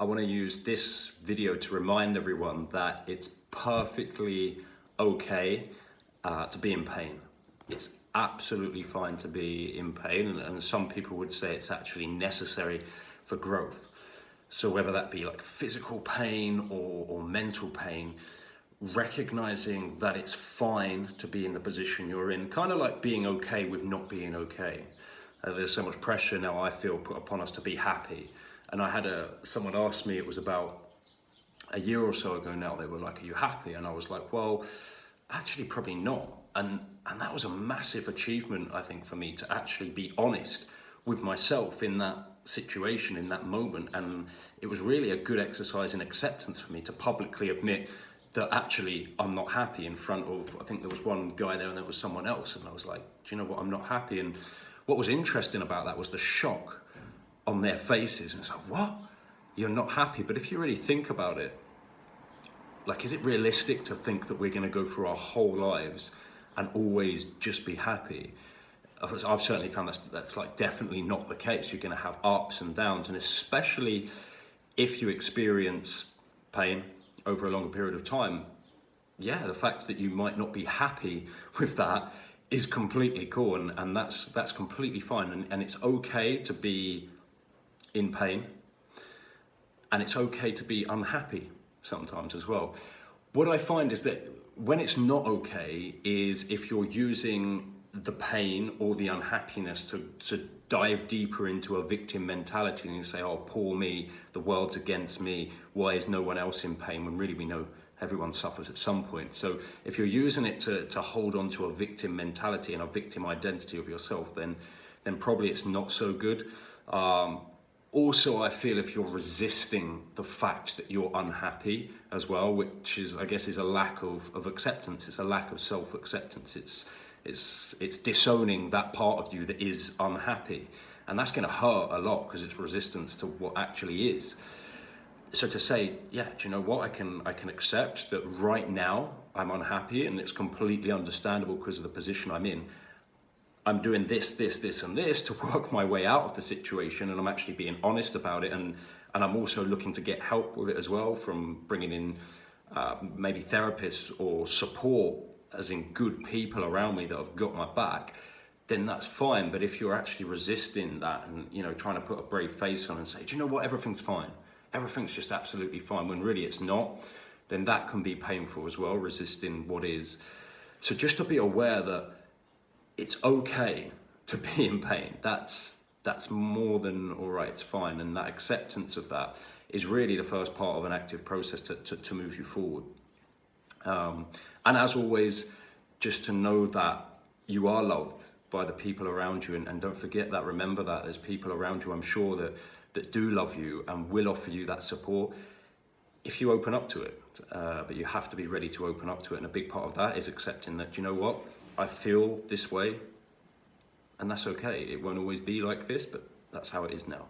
I want to use this video to remind everyone that it's perfectly okay to be in pain. It's absolutely fine to be in pain, and some people would say it's actually necessary for growth. So whether that be like physical pain or mental pain, recognizing that it's fine to be in the position you're in, kind of like being okay with not being okay. There's so much pressure now, I feel, put upon us to be happy. And I had someone ask me, it was about a year or so ago now, they were like, are you happy? And I was like, well, actually probably not. And that was a massive achievement, I think, for me to actually be honest with myself in that situation, in that moment. And it was really a good exercise in acceptance for me to publicly admit that actually I'm not happy in front of, I think there was one guy there and there was someone else. And I was like, do you know what, I'm not happy. And what was interesting about that was the shock on their faces. And it's like, what? You're not happy? But if you really think about it, like, is it realistic to think that we're going to go through our whole lives and always just be happy? I've certainly found that's like definitely not the case. You're going to have ups and downs, and especially if you experience pain over a longer period of time, yeah, the fact that you might not be happy with that is completely cool, and that's completely fine, and it's okay to be in pain, and it's okay to be unhappy sometimes as well. What I find is that when it's not okay is if you're using the pain or the unhappiness to dive deeper into a victim mentality and say, oh, poor me, the world's against me, why is no one else in pain, when really we know everyone suffers at some point. So if you're using it to hold on to a victim mentality and a victim identity of yourself, then probably it's not so good. Also, I feel if you're resisting the fact that you're unhappy as well, which is, I guess, is a lack of acceptance. It's a lack of self-acceptance. It's disowning that part of you that is unhappy. And that's going to hurt a lot because it's resistance to what actually is. So to say, yeah, do you know what? I can accept that right now I'm unhappy, and it's completely understandable because of the position I'm in. I'm doing this, and this to work my way out of the situation, and I'm actually being honest about it, and I'm also looking to get help with it as well, from bringing in maybe therapists or support, as in good people around me that have got my back, then that's fine. But if you're actually resisting that and, you know, trying to put a brave face on and say, do you know what, everything's fine, everything's just absolutely fine, when really it's not, then that can be painful as well, resisting what is. So just to be aware that it's okay to be in pain. That's more than all right, it's fine. And that acceptance of that is really the first part of an active process to move you forward. And as always, just to know that you are loved by the people around you, and don't forget that, remember that there's people around you, I'm sure, that do love you and will offer you that support if you open up to it. But you have to be ready to open up to it. And a big part of that is accepting that, you know what, I feel this way, and that's okay. It won't always be like this, but that's how it is now.